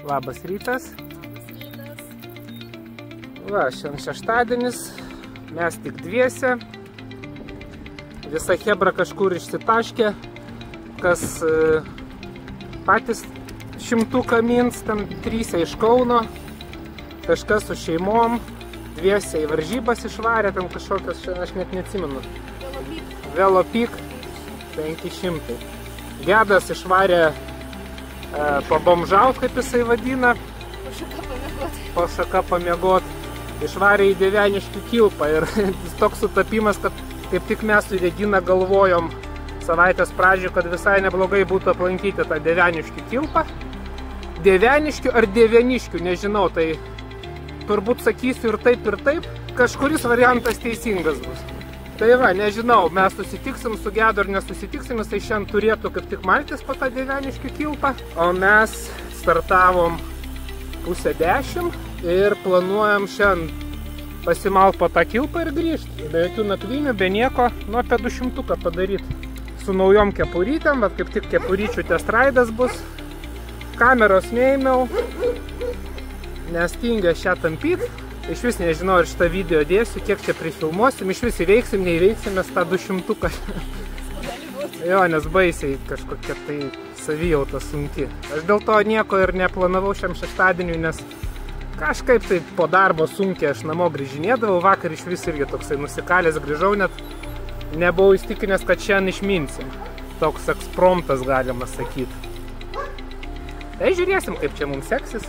Labas rytas. Va, šiandien šeštadienis, mes tik dviese. Visa chebra kažkur išsitaškė, kas patys šimtuką mins, ten 3 iš Kauno, kažkas su šeimom, dviese į varžybas išvarė, ten kažkokios, aš net neatsimenu. Velopik 500. Gedas išvarė pabomžaut, kaip jisai vadina, po šaka pamiegot, išvarė į Dieveniškių kilpą ir toks sutapimas, kad kaip tik mes su Regina galvojom savaitės pradžioje, kad visai neblogai būtų aplankyti tą Dieveniškių kilpą. Dieveniškių ar Dieveniškių, nežinau, tai turbūt sakysiu ir taip, kažkuris variantas teisingas bus. Tai va, nežinau, mes susitiksim su Gedu ar nesusitiksim, jisai šiandien turėtų kaip tik maltis po tą Dieveniškių kilpą, o mes startavom 9:30 ir planuojam šiandien pasimalt po tą kilpą ir grįžti. Be jokių nakvynių, be nieko, nu apie 200 padaryti. Su naujom kepurytėm, bet kaip tik kepuryčių testraidas bus. Kameros neėmiau, nes tingia šią tampyti. Iš vis nežinau, ar šitą video dėsiu, kiek čia prifilmuosim, iš vis įveiksim, neįveiksim mes tą 200. Jo, nes baisiai kažkokia tai savijauta sunki. Aš dėl to nieko ir neplanavau šiam šeštadieniui, nes kažkaip tai po darbo sunkiai aš namo grįžinėdavau, vakar iš vis irgi toksai nusikalęs grįžau, net nebuvau įstikinęs, kad šiandien išminsim. Toks ekspromtas galima sakyti. Tai žiūrėsim, kaip čia mums seksis.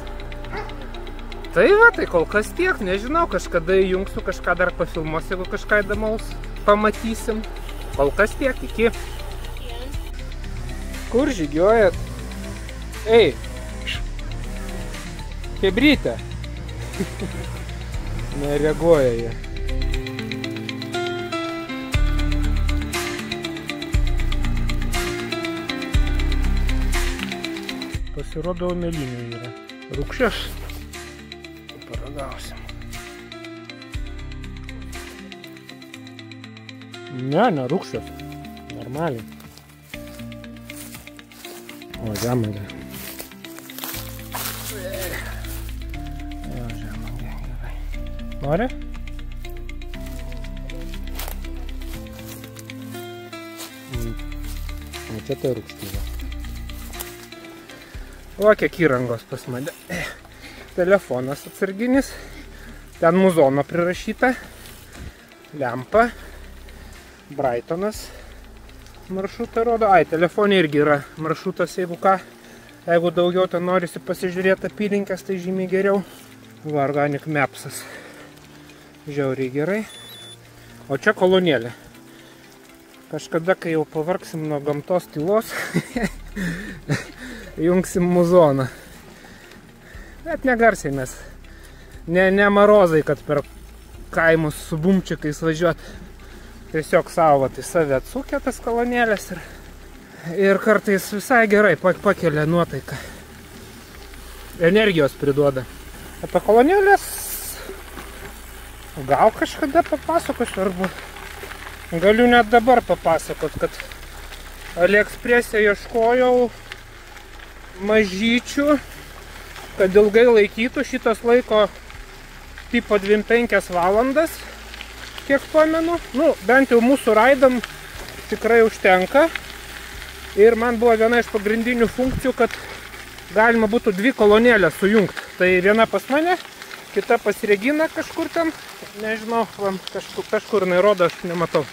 Tai va, tai kol kas tiek, nežinau, kažkada įjungsiu, kažką dar pafilmuosiu, jeigu kažką įdomaus pamatysim. Kol kas tiek, iki. Kur žygiuojat? Ei, chebrytė. Nereaguoja jie. Pasirodo, melinių yra. Rūkščias. Paragausim. Ne, rūkščios. Normaliai. O, žemangė. Jo, žemangė, gerai. Nori? O čia tai rūkštyva. O, kiek įrangos pas mane. Telefonas atsarginis, ten muzono prirašyta, lempa, Brightonas maršrutą rodo. Ai, telefonė irgi yra maršrutas, jeigu ką, jeigu daugiau ten norisi pasižiūrėti apylinkės, tai žymiai geriau. Va, Organic Mapsas, žiauriai gerai. O čia kolonėlė. Kažkada, kai jau pavargsim nuo gamtos tylos, jungsim muzoną. Bet negarsiai mes, ne marozai, kad per kaimus su bumčikais važiuot. Tiesiog savo, tai save atsukė tas kolonėlės ir kartais visai gerai pakelia nuotaiką. Energijos priduoda. Apie kolonėlės gal kažkada papasakosiu, arba galiu net dabar papasakot, kad AliExpress'e ieškojau mažyčių, kad ilgai laikytų, šitas laiko tipo 25 valandas, kiek pamenu. Nu, bent jau mūsų raidam tikrai užtenka. Ir man buvo viena iš pagrindinių funkcijų, kad galima būtų 2 kolonėlės sujungti. Tai viena pas mane, kita pas Reginą kažkur ten, nežinau, kažkur rodo, aš nematau.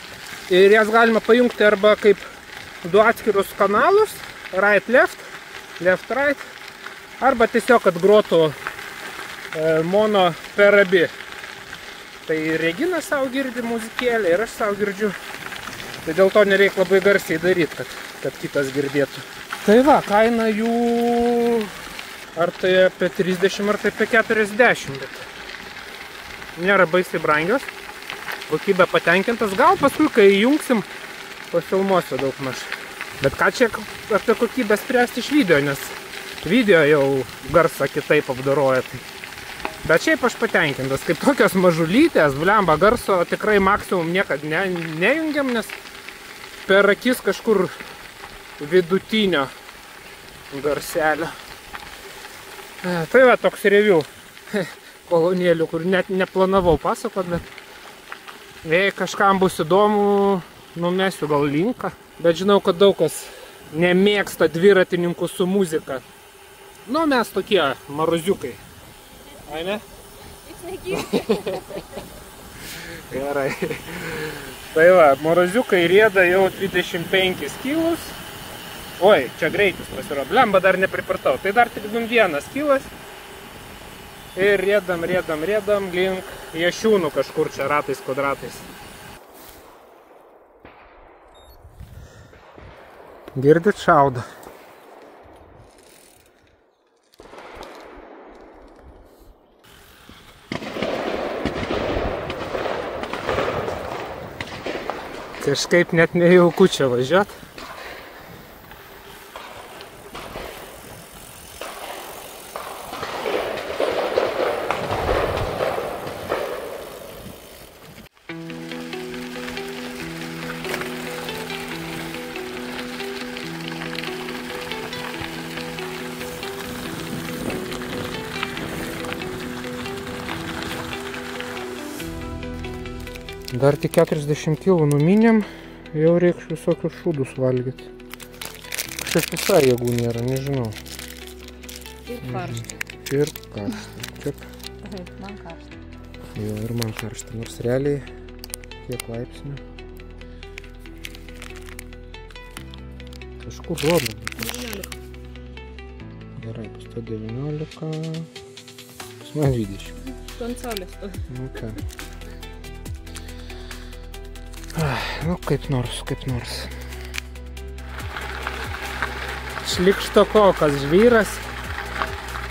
Ir jas galima pajungti arba kaip 2 atskirus kanalus, right-left, left-right, arba tiesiog, kad grotų mono per abi. Tai Regina savo girdi muzikėlę ir aš savo girdžiu. Tai dėl to nereikia labai garsiai daryti, kad kitas girdėtų. Tai va, kaina jų ar tai apie 30, ar tai apie 40, bet nėra baisiai brangios. Kokybė patenkintas. Gal paskui, kai įjungsim, pafilmuosiu daug maž. Bet ką čia apie kokybę spręsti iš video, nes video jau garsą kitaip apdaroja. Bet šiaip aš patenkintas, kaip tokios mažulytės, blemba, garso tikrai maksimum niekad nejungiam, nes per akis kažkur vidutinio garselio. Tai va, toks review kolonėlių, kur net neplanavau pasakot, bet jei kažkam bus įdomu, numesiu gal linką. Bet žinau, kad daug kas nemėgsta dviratininkų su muzika. Nu, mes tokie maroziukai. Ai ne? Gerai. Tai va, maroziukai rieda jau 25 kilus. Oi, čia greitis pasirodo. Blemba dar nepripratau. Tai dar tik 1 kilas. Ir riedam link Jašiūnų kažkur čia ratais kvadratais. Girdit, šaudo. Kažkaip net nejauku čia važiuot. Dar tik 40 kilų numinėm, jau reiks visokius šūdus valgyti. Kažkaip visai jėgų nėra, nežinau. Ir karšta. Ir karšta. Čiap. Taip, man karšta. Jo, ir man karšta, nors realiai kiek laipsnių. Kažkur rodo. 19. Gerai, pas to 19. Pas man 20. Tu ant saulės tu. Nu ką. Nu, kaip nors. Šlikštokokas žvyras.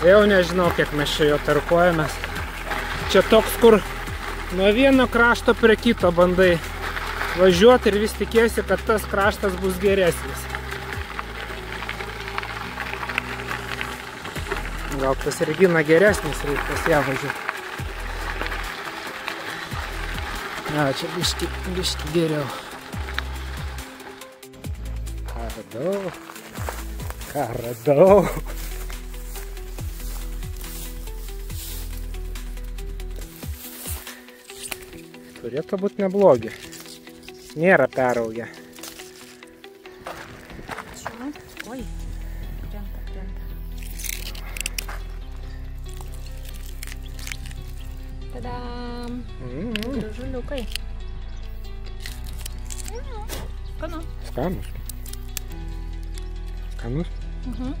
Jau nežinau, kiek mes čia jo tarkuojamės. Čia toks, kur nuo vieno krašto prie kito bandai važiuoti ir vis tikėsi, kad tas kraštas bus geresnis. Gal tas Regina geresnis, reikia pas ją važiuoti. Na, čia biški geriau. Ką radau. Turėtų būti neblogi. Nėra peraugę. Oi, krenta. Tadam! Gražuliukai. Skanu. Skanus? Mhm.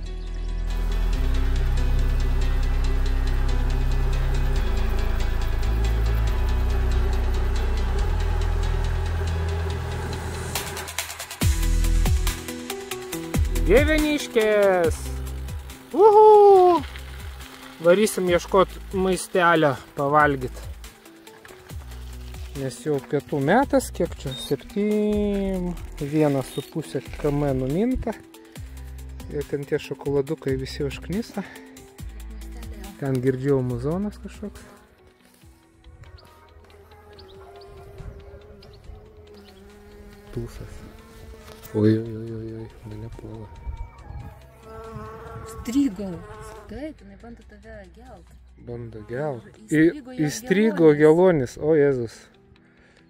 Dieveniškės! Uhu! Varysim ieškot maistelio pavalgyt. Nes jau pietų metas, kiek čia? 1,5 km numinta. Ir ten tie šokoladukai visi užknisa. Ten girdžiau muzonas kažkoks. Tūsas. Oi, mane puola. Strigo. Taip, jinai bando tave gelt. Bando gelt. Įstrigo gelonis, o Jėzus.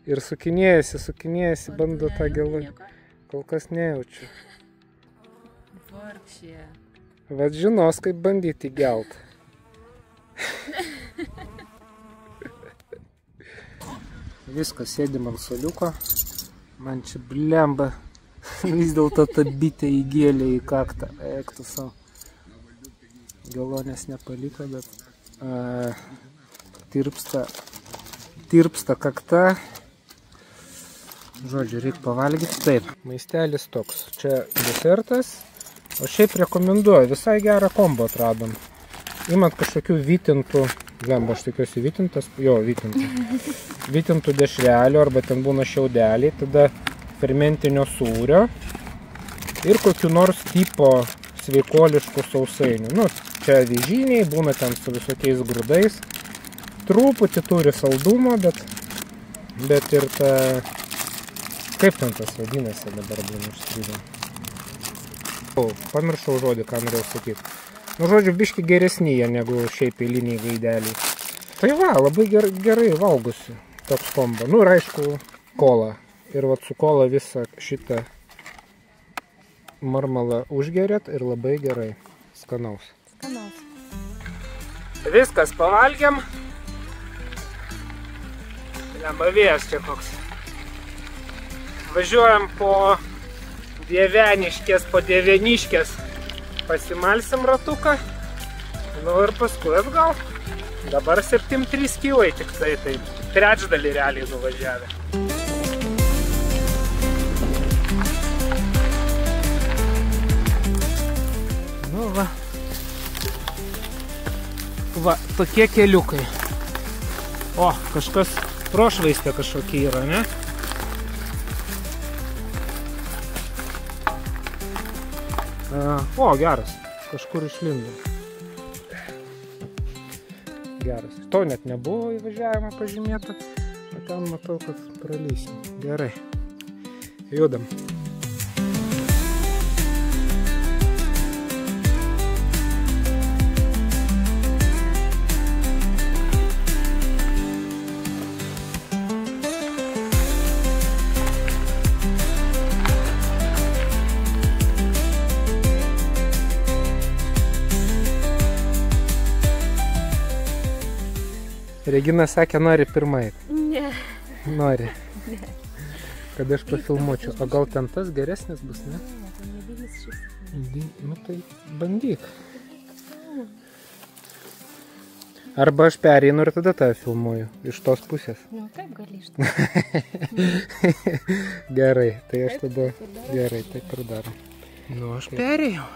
Ir sukinėjasi, bando tą gelonį. Kol kas nejaučiu. Vargšė. Vat žinos, kaip bandyti gelt. Viskas, sėdim ant suoliuko. Man čia blemba. Vis dėlto ta bitė įgėlė į kaktą. Eik tu savo. Gelonės nepaliko, bet tirpsta kakta. Žodžiu, reikia pavalgyti. Taip, maistelis toks. Čia desertas. O šiaip rekomenduoju. Visai gerą kombo atradom. Imant kažkokių vytintų, blemba, aš tikiuosi vytintas, vytintų dešrelių arba ten būna šiaudeliai, tada fermentinio sūrio ir kokiu nors tipo sveikoliškų sausainių. Nu, čia avižiniai, būna ten su visokiais grūdais. Truputį turi saldumo, bet ir ta... Kaip ten tas vadinasi dabar būna išskrydom? Pamiršau žodį, ką norėjau sakyti. Nu, žodžiu, biški geresni jie negu šiaip eiliniai gaideliai. Tai va, labai gerai valgosi toks kombo. Nu ir aišku, kola. Ir vat su kola visą šitą marmalą užgerėt ir labai gerai. Skanaus. Skanaus. Viskas, pavalgiam. Lembavėjas čia koks. Važiuojam po Dieveniškės, po Dieveniškės. Pasimalsim ratuką. Nu ir paskui atgal. Dabar 7-3 kilai tik tai trečdalį realiai nuvažiavę. Nu va. Va, tokie keliukai. O, kažkas prošvaistė kažkokie yra, ne? O, geras. Kažkur išlindo. Geras. To net nebuvo įvažiavimo pažymėta. O ten matau, kad pralysim. Gerai. Judam. Regina sakė, nori pirmai. Ne. Nori. Ne. Kad aš pafilmuočiau. O gal ten tas geresnis bus, ne? Ne, tai nedidelis šis. Nu tai bandyk. Arba aš pereinu ir tada tą filmuoju. Iš tos pusės. Nu, taip gali iš to. Gerai, tai aš tada... Gerai, taip ir darom. Nu, aš perėjau.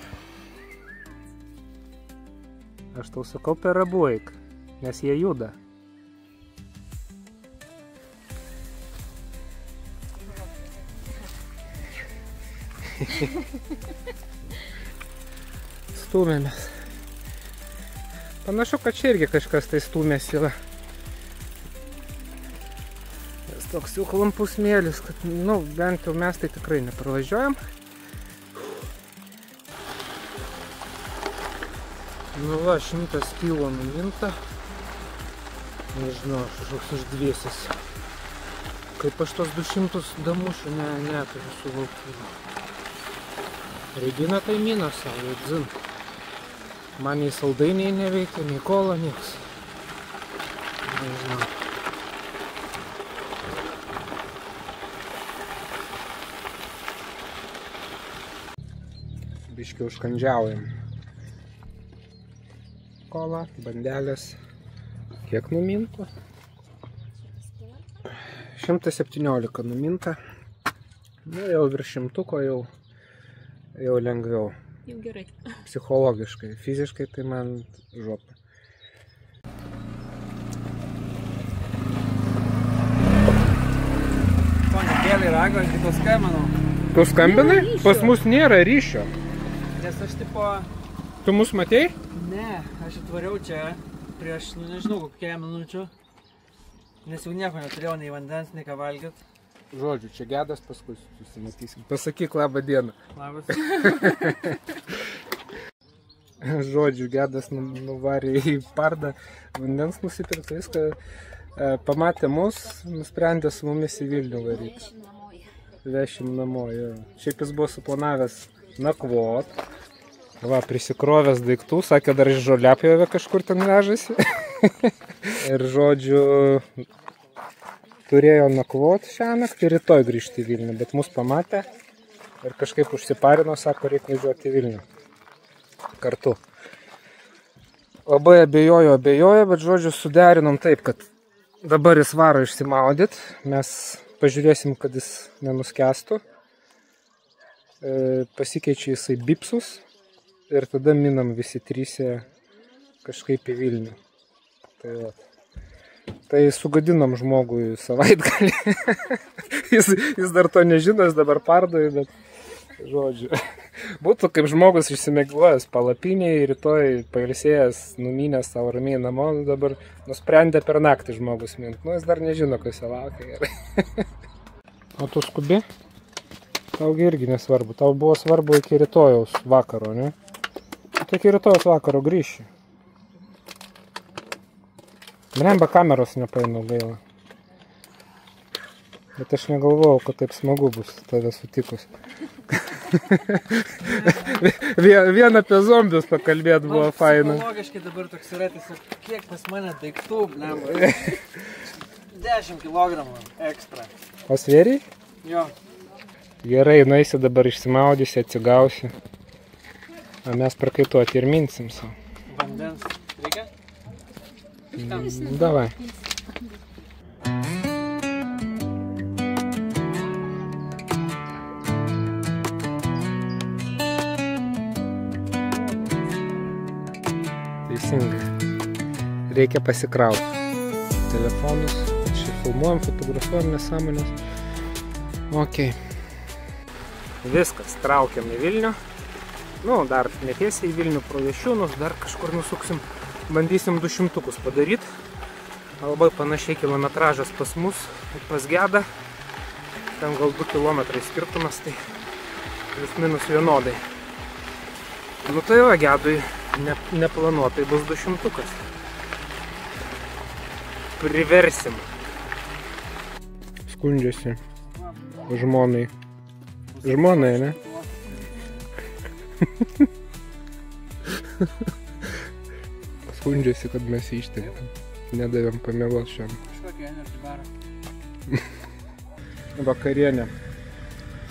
Aš tau sakau per abu eik, nes jie juda. Stūmėmės. Panašu, kad čia irgi kažkas tai stūmės yra. Nes toks jau klampus smėlis, kad, nu, bent jau mes tai tikrai nepravažiuojam. Nu va, 100 kilo numinta. Nežinau, kažkoks uždvėsis. Kaip aš tos 200 damušių neturiu suvokimą. Regina tai mina savo, dzin. Man nei saldainiai neveikia, nei kola, nieks. Nežinau. Biškiai užkandžiaujam. Kola, bandelės. Kiek numinta? 117 numinta. Nu, jau virš 100 jau lengviau. Jau gerai. Psichologiškai, fiziškai tai man žopa. Pone, kėlė ragą, aš tau skambinau. Tu skambinai? Pas mus nėra ryšio. Nes aš tipo... Tu mus matei? Ne, aš atvariau čia prieš, nu nežinau, kokią minučių. Nes jau nieko neturėjau, nei vandens, nei ką valgyt. Žodžiu, čia Gedas, paskui susimatysim. Pasakyk labą dieną. Labas. Žodžiu, Gedas nuvarė į pardą, vandens nusipirkti, viską. Pamatė mus, nusprendė su mumis į Vilnių varyti. Vešim namo, jo. Šiaip jis buvo suplanavęs nakvot. Va, prisikrovęs daiktų, sakė, dar iš Žoliapjovė kažkur ten vežasi. Ir žodžiu, turėjo nakvot šiąnakt ir rytoj grįžti į Vilnių, bet mus pamatė ir kažkaip užsiparino, sako, reikia važiuoti į Vilnių kartu. Labai abejojo, bet žodžiu suderinom taip, kad dabar jis varo išsimaudyt, mes pažiūrėsim, kad jis nenuskęstų, pasikeičia jisai bipsus ir tada minam visi trysia kažkaip į Vilnių. Tai va. Tai sugadinom žmogui savaitgalį. jis dar to nežino, jis dabar pardoja, bet žodžiu. Būtų kaip žmogus išsimeglojęs palapiniai, rytoj pailsėjęs, numinęs savo ramiai namo, dabar nusprendė per naktį žmogus mint. Nu, jis dar nežino, kas jo laukia. O tu skubi? Taugi irgi nesvarbu. Tau buvo svarbu iki rytojaus vakaro, ne? Tik ir rytojus vakaro grįši. Blemba kameros nepainu gaila. Bet aš negalvojau, kad taip smagu bus tave sutikus. Vien apie zombius pakalbėt buvo faina. Psichologiškai dabar toks yra tiesiog, kiek pas mane daiktų, blemba. 10 kg ekstra. O svėriai? Jo. Gerai, nueisi dabar išsimaudysi, atsigausi. O mes prakaituoti ir minsim savo. Vandens. Reikia? Davai. Teisingai. Reikia pasikrauti telefonus. Čia filmuojam, fotografuojam nesąmonės. Ok. Viskas, traukiam į Vilnių. Nu, dar netiesiai į Vilnių pro Jašiūnus, dar kažkur nusuksim. Bandysim 200 padaryti. Labai panašiai kilometražas pas mus, pas Gedą. Ten gal 2 km skirtumas, tai vis minus vienodai. Nu tai va, Gedui neplanuotai bus 200. Priversim. Skundžiasi žmonai. Žmonai, ne? Skundžiasi, kad mes ištėm. Nedavėm pamiegoti šiam. Kažkokia energy barą. Vakarienė.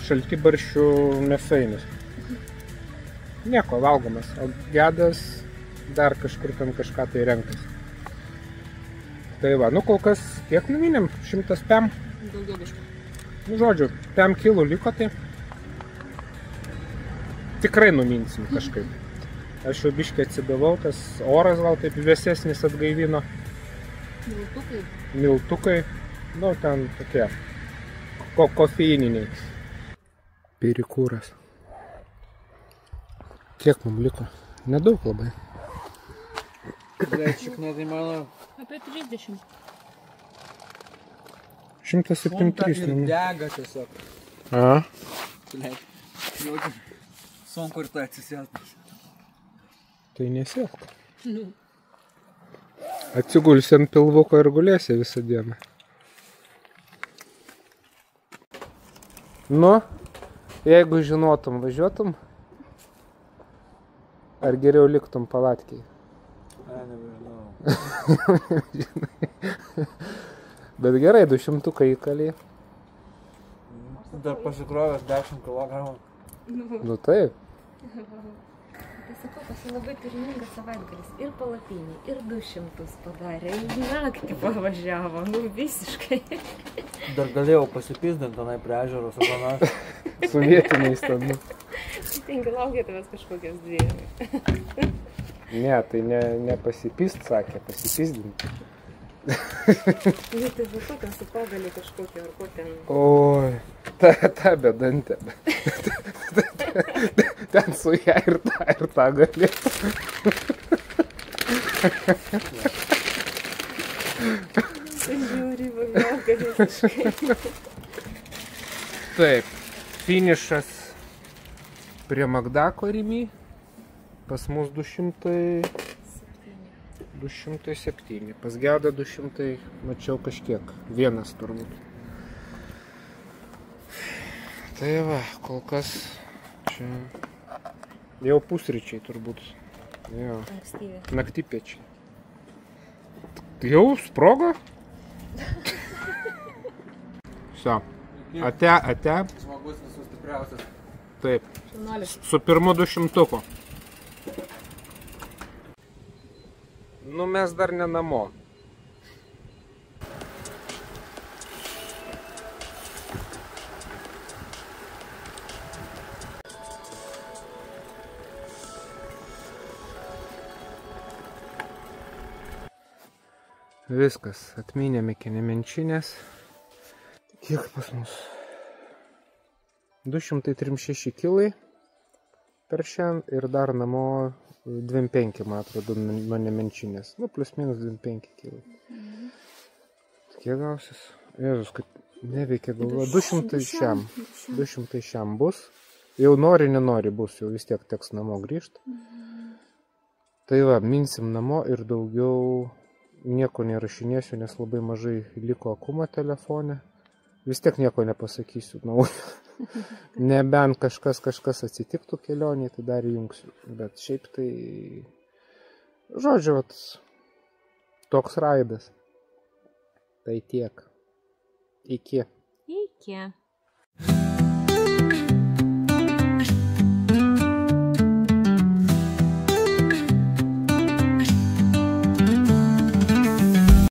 Šaltibarščių mėsainis. Nieko, valgomas. O Gedas dar kažkur ten kažką tai renkasi. Tai va, nu kol kas tiek numinėm, 100 pem. Daugiau biškai. Nu, žodžiu, 5 kilų liko, tai tikrai numinsim kažkaip. Aš jau biškai atsidavau, tas oras gal taip vėsesnis atgaivino. Miltukai. Miltukai, nu ten tokie kofeininiai. Perikūras. Kiek mums liko? Nedaug labai. Lečiuk, tai mano. Apie 30. 173. Ir dega tiesiog. A? Sunku ir tai atsisėti. Tai nesėk. Nu. Atsigulsi ant pilvuko ir gulėsi visą dieną. Nu, jeigu žinotum, važiuotum, ar geriau liktum palatkiai? Nežinau. Bet gerai, 200 įkalį. Dar pasikrovęs 10 kg. Nu taip. Tai sakau, pas jį labai turiningas savaitgalis. Ir palapinį, ir 200 padarė. Ir naktį pavažiavo. Nu, visiškai. Dar galėjau pasipizdinti tenai prie ežero su panaš. Su vietiniais ten. Ten laukia tavęs kažkokios 2. Ne, tai ne pasipist, sakė, pasipizdinti. Nu, tai va, ten su pagalį kažkokia, ar ko ten. Oi, ta bedantė. Ten su ją ir tą galėtų. Tai žiūri, vagauka visiškai. Taip, finišas prie Magdako Rimy. Pas mus 207. Pas Gedą 200, mačiau kažkiek. Vienas turbūt. Tai va, kol kas čia jau pusryčiai turbūt. Jo. Ankstyvi. Naktipiečiai. Jau sprogo? Все. Ate. Žmogus visų stipriausias. Taip. Šaunuolis. Su pirmu 200. Nu, mes dar ne namo. Viskas, atmynėm iki Nemenčinės. Kiek pas mus? 236 kilai per šiandien ir dar namo 25, man atrodo, nuo Nemenčinės. Nu, plus minus 25 kilai. Kiek gausis? Jėzus, kad neveikia galva. 200 šiam. 200 šiam bus. Jau nori, nenori bus, jau vis tiek teks namo grįžti. Tai va, minsim namo ir daugiau nieko nerašinėsiu, nes labai mažai liko akumo telefone. Vis tiek nieko nepasakysiu naujo. Nebent kažkas atsitiktų kelionėje, tai dar įjungsiu. Bet šiaip tai, žodžiu, toks raidas. Tai tiek. Iki. Iki.